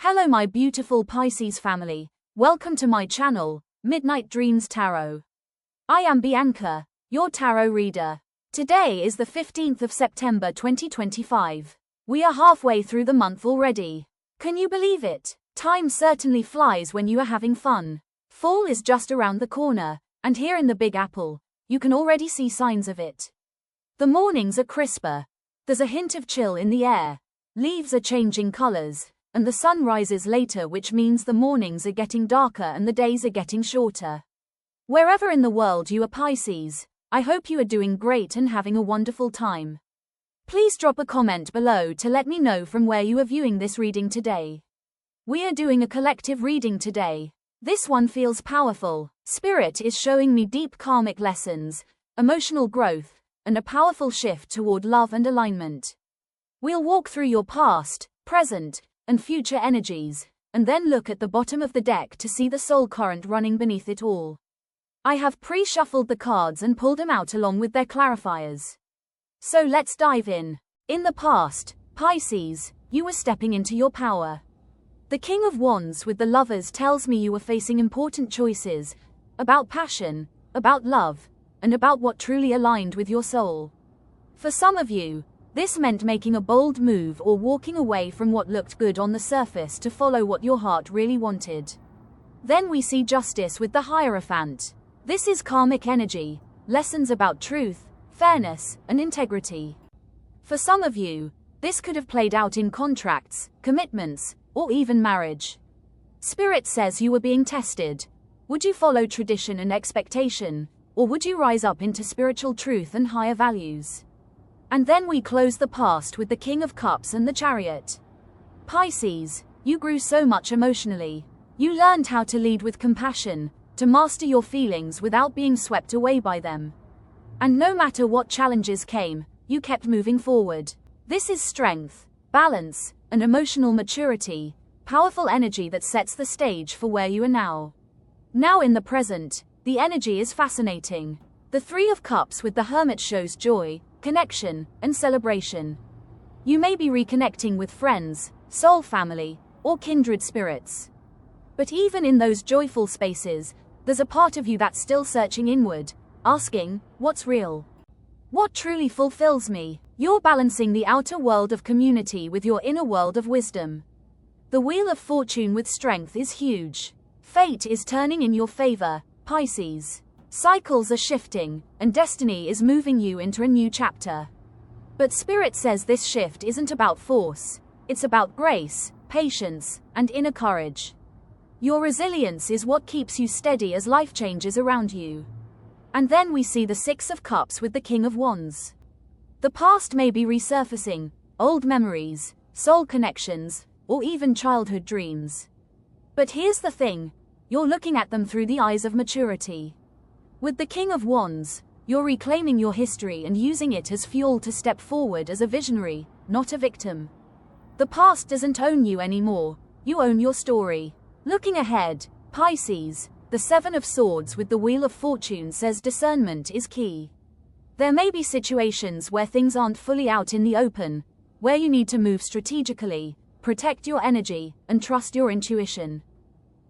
Hello my beautiful Pisces family, welcome to my channel, Midnight Dreams Tarot. I am Bianca, your tarot reader. Today is the 15th of September 2025. We are halfway through the month already. Can you believe it? Time certainly flies when you are having fun. Fall is just around the corner, and here in the Big Apple, you can already see signs of it. The mornings are crisper. There's a hint of chill in the air. Leaves are changing colors. And the sun rises later, which means the mornings are getting darker and the days are getting shorter. Wherever in the world you are Pisces, I hope you are doing great and having a wonderful time. Please drop a comment below to let me know from where you are viewing this reading today. We are doing a collective reading today. This one feels powerful. Spirit is showing me deep karmic lessons, emotional growth, and a powerful shift toward love and alignment. We'll walk through your past, present, and future energies, and then look at the bottom of the deck to see the soul current running beneath it all. I have pre-shuffled the cards and pulled them out along with their clarifiers. So let's dive in. In the past, Pisces, you were stepping into your power. The King of Wands with the Lovers tells me you were facing important choices, about passion, about love, and about what truly aligned with your soul. For some of you, this meant making a bold move or walking away from what looked good on the surface to follow what your heart really wanted. Then we see Justice with the Hierophant. This is karmic energy, lessons about truth, fairness, and integrity. For some of you, this could have played out in contracts, commitments, or even marriage. Spirit says you were being tested. Would you follow tradition and expectation, or would you rise up into spiritual truth and higher values? And then we close the past with the King of Cups and the Chariot. Pisces, you grew so much emotionally. You learned how to lead with compassion, to master your feelings without being swept away by them. And no matter what challenges came, you kept moving forward. This is strength, balance, and emotional maturity, powerful energy that sets the stage for where you are now. Now in the present, the energy is fascinating. The Three of Cups with the Hermit shows joy, connection, and celebration. You may be reconnecting with friends, soul family, or kindred spirits. But even in those joyful spaces, there's a part of you that's still searching inward, asking, what's real? What truly fulfills me? You're balancing the outer world of community with your inner world of wisdom. The Wheel of Fortune with strength is huge. Fate is turning in your favor, Pisces. Cycles are shifting, and destiny is moving you into a new chapter. But Spirit says this shift isn't about force, it's about grace, patience, and inner courage. Your resilience is what keeps you steady as life changes around you. And then we see the Six of Cups with the King of Wands. The past may be resurfacing, old memories, soul connections, or even childhood dreams. But here's the thing, you're looking at them through the eyes of maturity. With the King of Wands, you're reclaiming your history and using it as fuel to step forward as a visionary, not a victim. The past doesn't own you anymore, you own your story. Looking ahead, Pisces, the Seven of Swords with the Wheel of Fortune says discernment is key. There may be situations where things aren't fully out in the open, where you need to move strategically, protect your energy, and trust your intuition.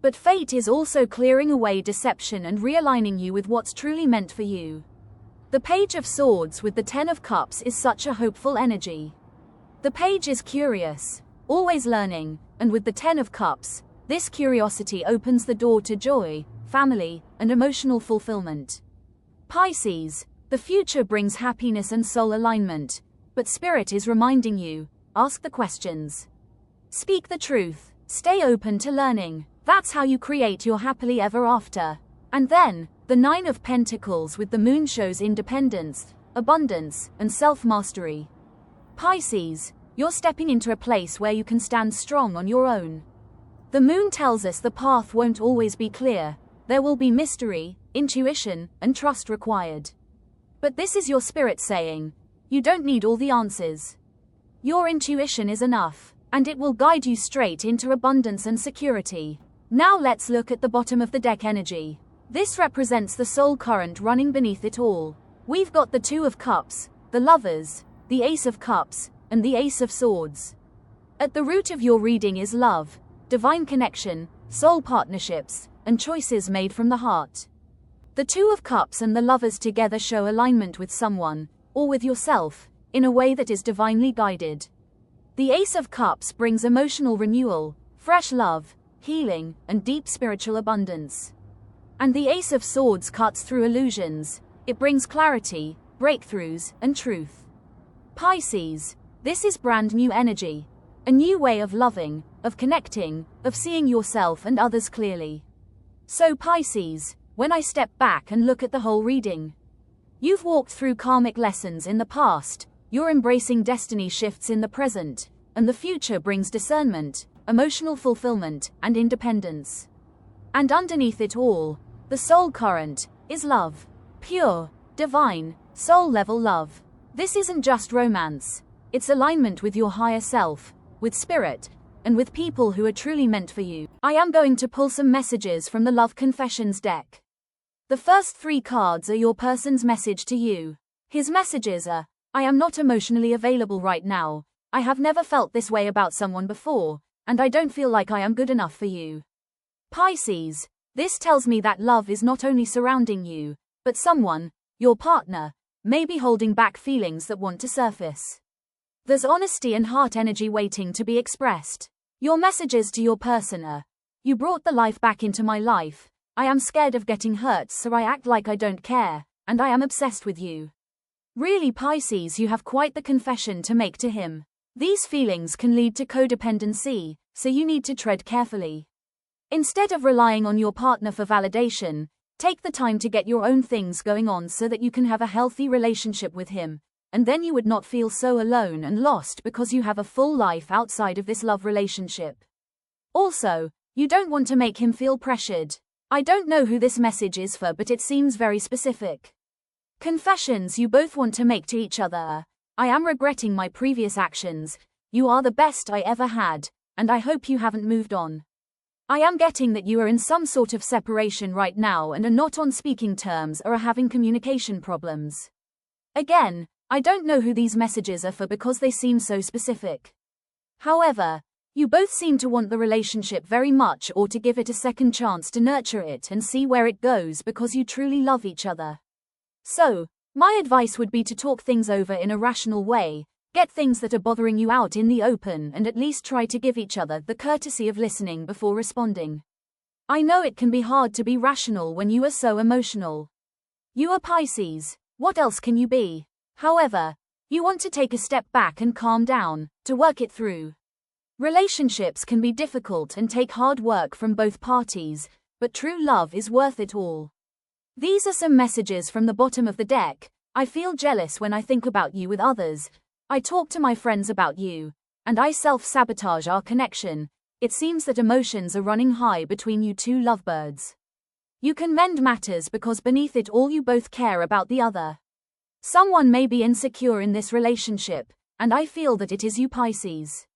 But fate is also clearing away deception and realigning you with what's truly meant for you. The Page of Swords with the Ten of Cups is such a hopeful energy. The page is curious, always learning, and with the Ten of Cups, this curiosity opens the door to joy, family, and emotional fulfillment. Pisces, the future brings happiness and soul alignment, but Spirit is reminding you, ask the questions. Speak the truth, stay open to learning. That's how you create your happily ever after. And then, the Nine of Pentacles with the Moon shows independence, abundance, and self-mastery. Pisces, you're stepping into a place where you can stand strong on your own. The Moon tells us the path won't always be clear. There will be mystery, intuition, and trust required. But this is your spirit saying, you don't need all the answers. Your intuition is enough, and it will guide you straight into abundance and security. Now let's look at the bottom of the deck energy. This represents the soul current running beneath it all. We've got the Two of Cups, the Lovers, the Ace of Cups, and the Ace of Swords. At the root of your reading is love, divine connection, soul partnerships, and choices made from the heart. The Two of Cups and the Lovers together show alignment with someone, or with yourself, in a way that is divinely guided. The Ace of Cups brings emotional renewal, fresh love, healing, and deep spiritual abundance. And the Ace of Swords cuts through illusions. It brings clarity, breakthroughs, and truth. Pisces, this is brand new energy. A new way of loving, of connecting, of seeing yourself and others clearly. So Pisces, when I step back and look at the whole reading, you've walked through karmic lessons in the past, you're embracing destiny shifts in the present, and the future brings discernment, emotional fulfillment, and independence. And underneath it all, the soul current is love. Pure, divine, soul-level love. This isn't just romance. It's alignment with your higher self, with spirit, and with people who are truly meant for you. I am going to pull some messages from the Love Confessions deck. The first 3 cards are your person's message to you. His messages are, I am not emotionally available right now. I have never felt this way about someone before, and I don't feel like I am good enough for you. Pisces, this tells me that love is not only surrounding you, but someone, your partner, may be holding back feelings that want to surface. There's honesty and heart energy waiting to be expressed. Your messages to your person are, you brought the life back into my life. I am scared of getting hurt, so I act like I don't care, and I am obsessed with you. Really, Pisces, you have quite the confession to make to him. These feelings can lead to codependency, so you need to tread carefully. Instead of relying on your partner for validation, take the time to get your own things going on so that you can have a healthy relationship with him, and then you would not feel so alone and lost because you have a full life outside of this love relationship. Also, you don't want to make him feel pressured. I don't know who this message is for, but it seems very specific. Confessions you both want to make to each other. I am regretting my previous actions. You are the best I ever had, and I hope you haven't moved on. I am getting that you are in some sort of separation right now and are not on speaking terms or are having communication problems. Again, I don't know who these messages are for because they seem so specific. However, you both seem to want the relationship very much, or to give it a second chance to nurture it and see where it goes because you truly love each other. So, my advice would be to talk things over in a rational way, get things that are bothering you out in the open, and at least try to give each other the courtesy of listening before responding. I know it can be hard to be rational when you are so emotional. You are Pisces, what else can you be? However, you want to take a step back and calm down, to work it through. Relationships can be difficult and take hard work from both parties, but true love is worth it all. These are some messages from the bottom of the deck. I feel jealous when I think about you with others. I talk to my friends about you, and I self-sabotage our connection. It seems that emotions are running high between you two lovebirds. You can mend matters because beneath it all you both care about the other. Someone may be insecure in this relationship, and I feel that it is you, Pisces.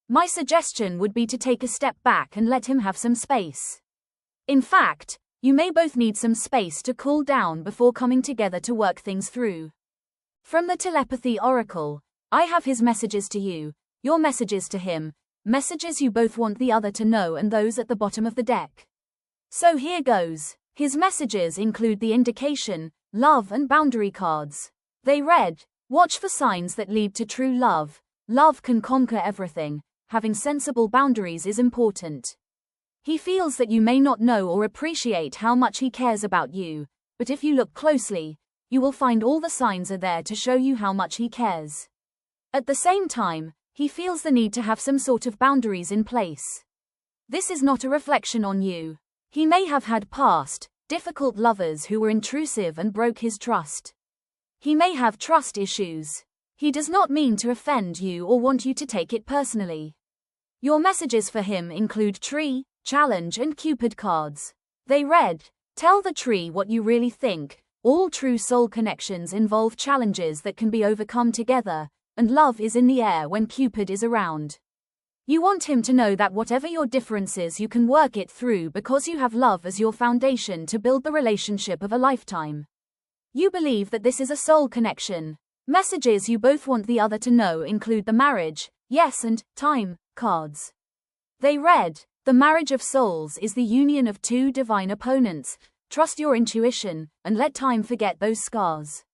My suggestion would be to take a step back and let him have some space. In fact, you may both need some space to cool down before coming together to work things through. From the Telepathy Oracle, I have his messages to you, your messages to him, messages you both want the other to know, and those at the bottom of the deck. So here goes. His messages include the indication, love and boundary cards. They read, watch for signs that lead to true love. Love can conquer everything. Having sensible boundaries is important. He feels that you may not know or appreciate how much he cares about you, but if you look closely, you will find all the signs are there to show you how much he cares. At the same time, he feels the need to have some sort of boundaries in place. This is not a reflection on you. He may have had past, difficult lovers who were intrusive and broke his trust. He may have trust issues. He does not mean to offend you or want you to take it personally. Your messages for him include Tree, Challenge and Cupid cards. They read, tell the tree what you really think. All true soul connections involve challenges that can be overcome together, and love is in the air when Cupid is around. You want him to know that whatever your differences, you can work it through because you have love as your foundation to build the relationship of a lifetime. You believe that this is a soul connection. Messages you both want the other to know include the Marriage, Yes and Time cards. They read, The marriage of souls is the union of two divine opponents. Trust your intuition, and let time forget those scars.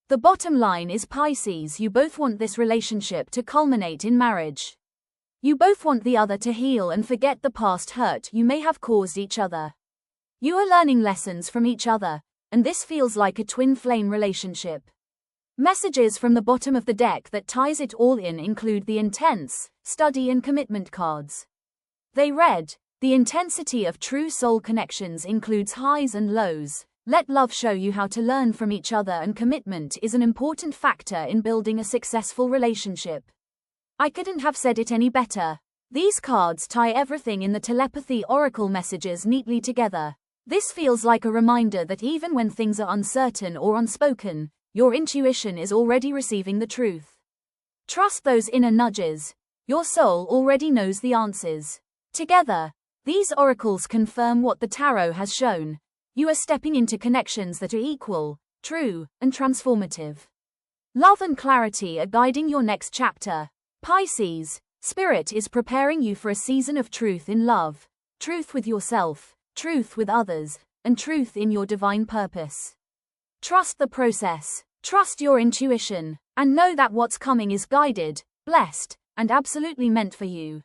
The bottom line is, Pisces, you both want this relationship to culminate in marriage. You both want the other to heal and forget the past hurt you may have caused each other. You are learning lessons from each other, and this feels like a twin flame relationship. Messages from the bottom of the deck that ties it all in include the intense, study and commitment cards. They read, the intensity of true soul connections includes highs and lows. Let love show you how to learn from each other, and commitment is an important factor in building a successful relationship. I couldn't have said it any better. These cards tie everything in the telepathy oracle messages neatly together. This feels like a reminder that even when things are uncertain or unspoken, your intuition is already receiving the truth. Trust those inner nudges. Your soul already knows the answers. Together, these oracles confirm what the tarot has shown. You are stepping into connections that are equal, true, and transformative. Love and clarity are guiding your next chapter. Pisces, Spirit is preparing you for a season of truth in love, truth with yourself, truth with others, and truth in your divine purpose. Trust the process, trust your intuition, and know that what's coming is guided, blessed, and absolutely meant for you.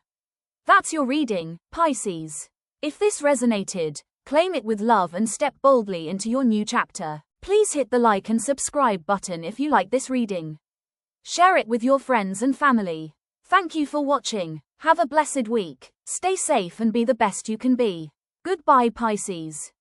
That's your reading, Pisces. If this resonated, claim it with love and step boldly into your new chapter. Please hit the like and subscribe button if you like this reading. Share it with your friends and family. Thank you for watching. Have a blessed week. Stay safe and be the best you can be. Goodbye, Pisces.